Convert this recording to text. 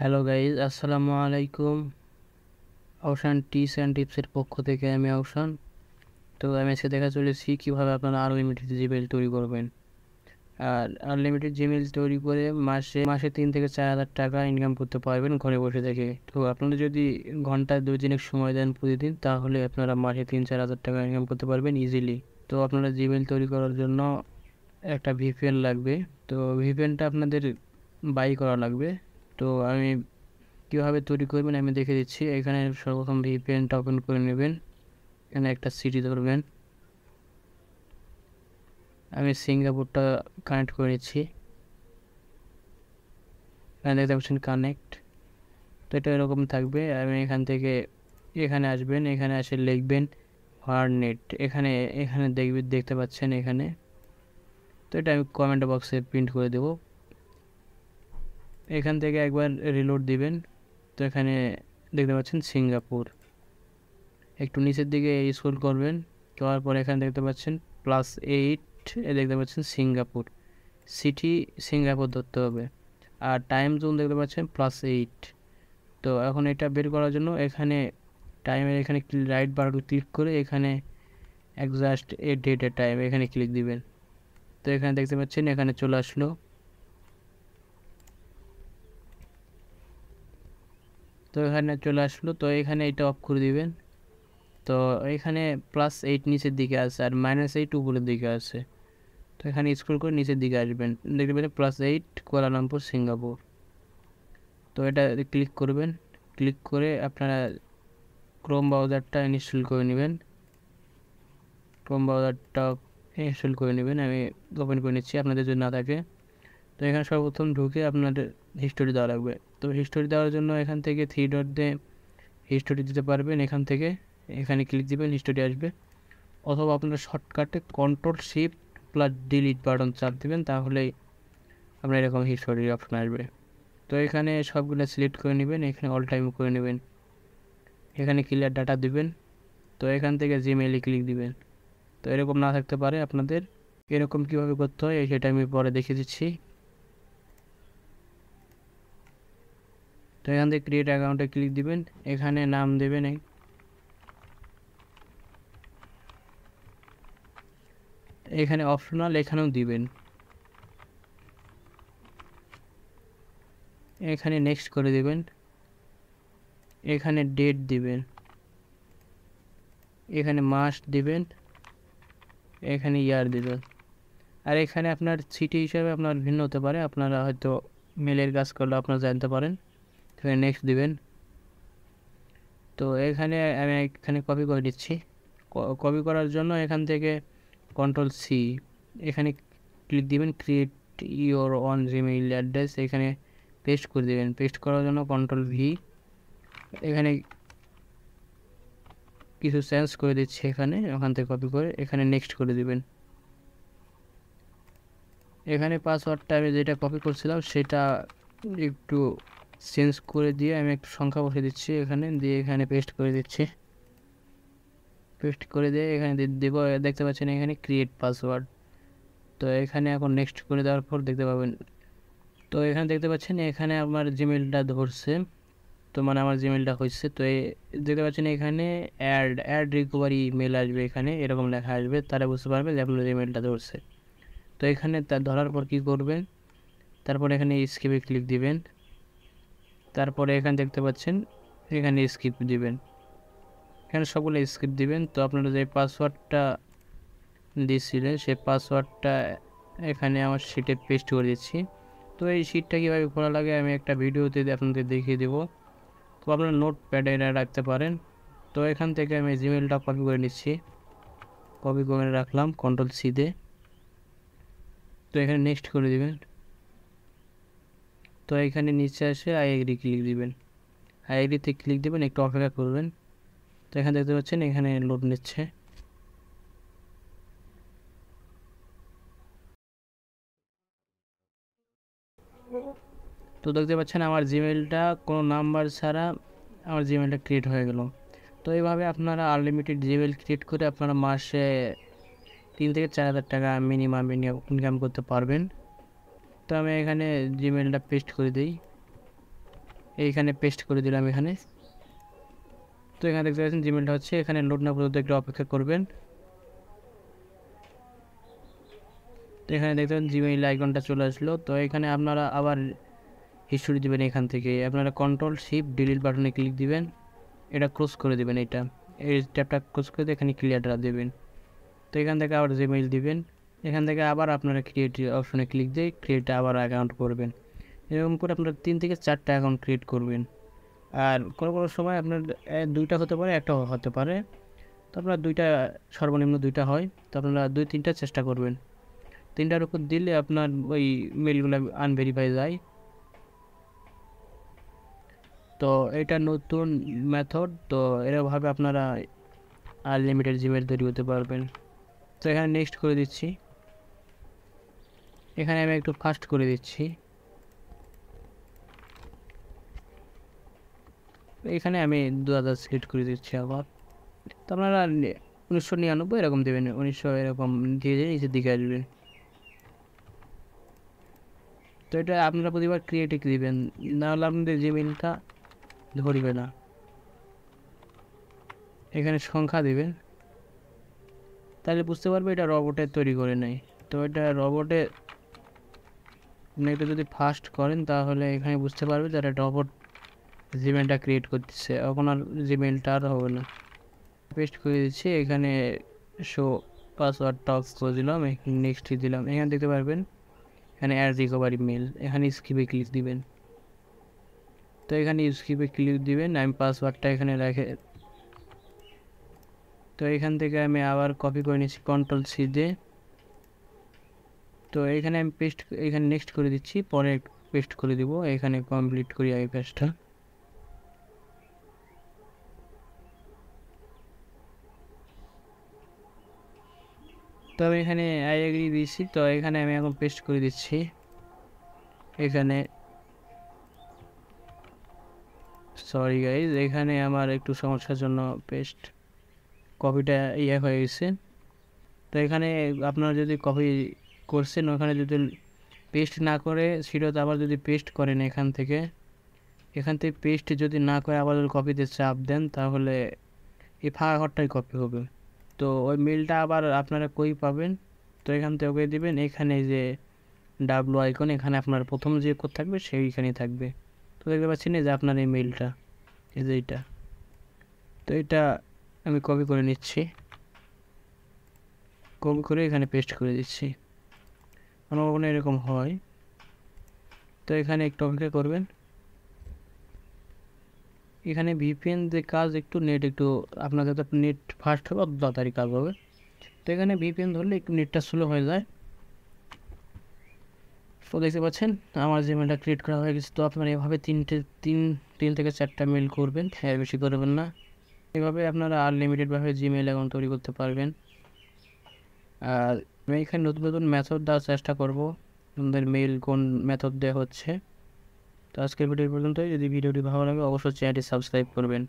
Hello guys, আসসালামু আলাইকুম। আওশান tips and টিপসের পক্ষ থেকে আমি আওশান। তো আমি আজকে দেখা চলেছি কীভাবে আপনারা আনলিমিটেড জিমেল তৈরি করবেন। আর আনলিমিটেড জিমেল তৈরি করে মাসে মাসে 3 থেকে 4 হাজার টাকা ইনকাম করতে পারবেন ঘরে বসে থেকে। তো আপনারা যদি ঘন্টায় 2 দিনের সময় দেন প্রতিদিন, তাহলে আপনারা মাসে 3-4 হাজার টাকা ইনকাম করতে পারবেন ইজিলি। তো আপনারা জিমেল তৈরি করার জন্য একটা ভিপিএন লাগবে। তো ভিপিএনটা আপনাদের বাই করা লাগবে। তো আমি কীভাবে তৈরি করবেন আমি দেখে দিচ্ছি। এখানে সর্বপ্রথম ভিপিএনটা ওপেন করে নেবেন। এখানে একটা সিটি ধরবেন। আমি সিঙ্গাপুরটা কানেক্ট করে নিচ্ছি। এখানে দেখতে পাচ্ছেন কানেক্ট। তো এটা এরকম থাকবে। আমি এখান থেকে এখানে আসবেন, এখানে এসে লিখবেন হারনেট। এখানে এখানে দেখতে পাচ্ছেন এখানে। তো এটা আমি কমেন্ট বক্সে প্রিন্ট করে দেব। এখান থেকে একবার রিলোড দিবেন। তো এখানে দেখতে পাচ্ছেন সিঙ্গাপুর। একটু নিচের দিকে স্ক্রল করবেন, করার পরে এখানে দেখতে পাচ্ছেন +8, দেখতে পাচ্ছেন সিঙ্গাপুর। সিটি সিঙ্গাপুর ধরতে হবে। আর টাইম জোন দেখতে পাচ্ছেন +8। তো এখন এটা বের করার জন্য এখানে টাইমের এখানে রাইট বাটন ক্লিক করে এখানে এক্সাক্ট এ ডেট এ টাইম এখানে ক্লিক দিবেন। তো এখানে দেখতে পাচ্ছেন এখানে চলে আসলো। তো এখানে চলে আসলো। তো এখানে এটা অফ করে দিবেন। তো এখানে +8 নিচের দিকে আছে আর -8 উপরের দিকে আছে। তো এখানে স্ক্রল করে নিচের দিকে আসবেন, দেখতে পাবেন +8 কুয়ালালামপুর সিঙ্গাপুর। তো এটা ক্লিক করবেন। ক্লিক করে আপনারা ক্রোম ব্রাউজারটা ইনস্টল করে নেবেন। আমি ওপেন করে নিচ্ছি আপনাদের যদি না থাকে। তো এখানে সর্বপ্রথম ঢুকে আপনাদের হিস্টোরি দেওয়া লাগবে। তো হিস্টোরি দেওয়ার জন্য এখান থেকে 3 ডট দিয়ে হিস্টোরি দিতে পারবেন। এখান থেকে এখানে ক্লিক দিবেন, হিস্টোরি আসবে। অথবা আপনারা শর্টকাটে Ctrl+Shift+Delete বাটন চাপ দিবেন, তাহলেই আপনার এরকম হিস্টোরির অপশন আসবে। তো এখানে সবগুলো সিলেক্ট করে নেবেন, এখানে অল টাইম করে নেবেন, এখানে ক্লিয়ার ডাটা দিবেন। তো এখান থেকে জিমেইলে ক্লিক দিবেন। তো এরকম না থাকতে পারে আপনাদের। এরকম কীভাবে করতে হয় সেটা আমি পরে দেখিয়ে দিচ্ছি। তো এখান থেকে ক্রিয়েট অ্যাকাউন্টে ক্লিক দিবেন, এখানে নাম দেবেন। এখানে অপশনাল এখানেও দিবেন। এখানে নেক্সট করে দিবেন। এখানে ডেট দিবেন, এখানে মাস দিবেন, এখানে ইয়ার দিবেন। আর এখানে আপনার সিটি হিসাবে আপনার ভিন্ন হতে পারে, আপনারা হয়তো মেলের কাজ করলে আপনারা জানতে পারেন। এখানে নেক্সট দিবেন। তো এখানে আমি এখানে কপি করে দিচ্ছি। কপি করার জন্য এখান থেকে Ctrl+C, এখানে ক্লিক দিবেন, create your on Gmail address, এখানে পেস্ট করে দেবেন। পেস্ট করার জন্য Ctrl+V, এখানে কিছু চেঞ্জ করে দিচ্ছি। এখানে ওখান থেকে কপি করে এখানে নেক্সট করে দিবেন। এখানে পাসওয়ার্ডটা আমি যেটা কপি করছিলাম সেটা একটু চেঞ্জ করে দিয়ে আমি একটু সংখ্যা বসে দিচ্ছি এখানে, দিয়ে এখানে পেস্ট করে দিচ্ছি। পেস্ট করে দিয়ে এখানে দেব, দেখতে পাচ্ছেন এখানে ক্রিয়েট পাসওয়ার্ড। তো এখানে এখন নেক্সট করে দেওয়ার পর দেখতে পাবেন। তো এখানে দেখতে পাচ্ছেন এখানে আমার জিমেলটা ধরছে। তো মানে আমার জিমেলটা হচ্ছে। তো দেখতে পাচ্ছেন এখানে অ্যাড রিকভারি মেল আসবে, এখানে এরকম লেখা আসবে, তারা বুঝতে পারবে যে আপনার জিমেলটা ধরছে। তো এখানে তার ধরার পর কী করবেন, তারপরে এখানে স্কিপে ক্লিক দিবেন। তারপরে এখানে দেখতে পাচ্ছেন এখানে স্কিপ দিবেন, এখানে সবগুলো স্কিপ দিবেন। তো আপনারা যে পাসওয়ার্ডটা দিয়েছিলেন সেই পাসওয়ার্ডটা এখানে আমার শিটে পেস্ট করে দিচ্ছি। তো এই শিটটা কীভাবে খোলা লাগে আমি একটা ভিডিওতে আপনাদের দেখিয়ে দেবো। তো আপনারা নোট প্যাডে এটা রাখতে পারেন। তো এখান থেকে আমি জিমেলটা কপি করে নিচ্ছি, কপি করে রাখলাম Ctrl+C দিয়ে। তো এখানে নেক্সট করে দিবেন। তো এখানে নিচে আসে আই এগ্রি ক্লিক দিবেন। আই এগ্রিতে ক্লিক দেবেন, একটু অপেক্ষা করবেন। তো এখানে দেখতে পাচ্ছেন এখানে লোড নিচ্ছে। তো দেখতে পাচ্ছেন আমার জিমেলটা কোনো নাম্বার ছাড়া আমার জিমেলটা ক্রিয়েট হয়ে গেল। তো এইভাবে আপনারা আনলিমিটেড জিমেল ক্রিয়েট করে আপনারা মাসে 3 থেকে 4 হাজার টাকা মিনিমাম ইনকাম করতে পারবেন। তো আমি এখানে জিমেলটা পেস্ট করে দিই। এইখানে পেস্ট করে দিলাম এখানে। তো এখানে দেখতে পাচ্ছেন জিমেলটা হচ্ছে, এখানে লোড না পর্যন্ত একটু অপেক্ষা করবেন। তো এখানে দেখতে পাচ্ছেন জিমেইল আইকনটা চলে আসলো। তো এখানে আপনারা আবার হিস্টোরি দিবেন। এখান থেকে আপনারা কন্ট্রোল শিফট ডিলিট বাটনে ক্লিক দিবেন, এটা ক্লোজ করে দিবেন। এই ট্যাবটা ক্লোজ করে দিয়ে এখানে ক্লিয়ারটা দেবেন। তো এখান থেকে আবার জিমেইল দিবেন। এখান থেকে আবার আপনারা ক্রিয়েট অপশনে ক্লিক দিয়ে ক্রিয়েট আবার অ্যাকাউন্ট করবেন। এরকম করে আপনারা 3 থেকে 4টা অ্যাকাউন্ট ক্রিয়েট করবেন। আর কোনো সময় আপনার 2টা হতে পারে, একটাও হতে পারে। তো আপনার 2টা, সর্বনিম্ন 2টা হয়। তো আপনারা 2-3টা চেষ্টা করবেন। 3টার উপর দিলে আপনার ওই মেলগুলো আনভেরিফাই যায়। তো এটা নতুন মেথড। তো এরকমভাবে আপনারা আনলিমিটেড জিমেল তৈরি করতে পারবেন। তো এখানে নেক্সট করে দিচ্ছি। এখানে আমি একটু ফাস্ট করে দিচ্ছি। এখানে আমি 2000 সিলেক্ট করে দিচ্ছি আবার। তো আপনারা 1999 এরকম দেবেন, 1900 এরকম দিয়ে দিয়ে নিচের দিকে আসবেন। তো এটা আপনারা প্রতিবার ক্রিয়েটে দিবেন, নাহলে আপনাদের জিমেলটা ধরবে না। এখানে সংখ্যা দিবেন, তাহলে বুঝতে পারবে এটা রবটে তৈরি করে নেয়। তো এটা রবটে এটা যদি ফাস্ট করেন তাহলে এখানে বুঝতে পারবে যে এটা রবট জিমেলটা ক্রিয়েট করতেছে, এখন আর জিমেলটা আর হবে না। পেস্ট করে দিচ্ছি এখানে, শো পাসওয়ার্ড টক করে দিলাম, নেক্সট দিলাম। এখানে দেখতে পারবেন এখানে অ্যাড রিকভারি মেল, এখানে স্কিপে ক্লিক দিবেন। তো এখানে স্কিপে ক্লিক দিবেন, আমি পাসওয়ার্ডটা এখানে রেখে, তো এখান থেকে আমি আবার কপি করে নিচ্ছি কন্ট্রোল সি দিয়ে। তো এখানে আমি পেস্ট, এখানে নেক্সট করে দিচ্ছি, পরে পেস্ট করে দিব। এখানে কমপ্লিট করি এই পেজটা। তো আমি এখানে আই এগ্রি দিয়েছি। তো এখানে আমি এখন পেস্ট করে দিচ্ছি। এখানে সরি গাইজ, এখানে আমার একটু সমস্যার জন্য পেস্ট কপিটা হয়ে গেছে। তো এখানে আপনারা যদি কপি করছেন ওখানে যদি পেস্ট না করে সেটাতে আবার যদি পেস্ট করেন এখান থেকে পেস্ট যদি না করে আবার যদি কপিতে চাপ দেন তাহলে এই ফাঁকা ঘরটাই কপি হবে। তো ওই মেলটা আবার আপনারা কই পাবেন? তো এখান থেকে ওকে দিবেন, এখানে যে ডাব্লু আইকন, এখানে আপনার প্রথম যে কোড থাকবে সেইখানেই থাকবে। তো দেখতে পাচ্ছেন যে আপনার এই মেলটা, এই যে এইটা। তো এটা আমি কপি করে নিচ্ছি, কপি করে এখানে পেস্ট করে দিচ্ছি। কোনো কখনো এরকম হয়। তো এখানে একটু অপেক্ষা করবেন। এখানে ভিপিএন যে কাজ একটু নেট একটু আপনার যাতে নেট ফাস্ট হবে অত তাড়াতাড়ি কাজ হবে। তো এখানে ভিপিএন ধরলে একটু নেটটা স্লো হয়ে যায়। তো দেখতে পাচ্ছেন আমার যে মেলটা ক্রিয়েট করা হয়ে গেছে। তো আপনারা এভাবে তিন থেকে 4টা মেল করবেন, এর বেশি করবেন না। এভাবে আপনারা আনলিমিটেডভাবে জিমেইল অ্যাকাউন্ট তৈরি করতে পারবেন। আর আমি এখানে নতুন নতুন মেথড দেওয়ার চেষ্টা করব, আপনাদের মেইল কোন মেথড দেওয়া হচ্ছে। তো আজকের ভিডিও পর্যন্তই। যদি ভিডিওটি ভালো লাগে অবশ্যই চ্যানেলটি সাবস্ক্রাইব করবেন।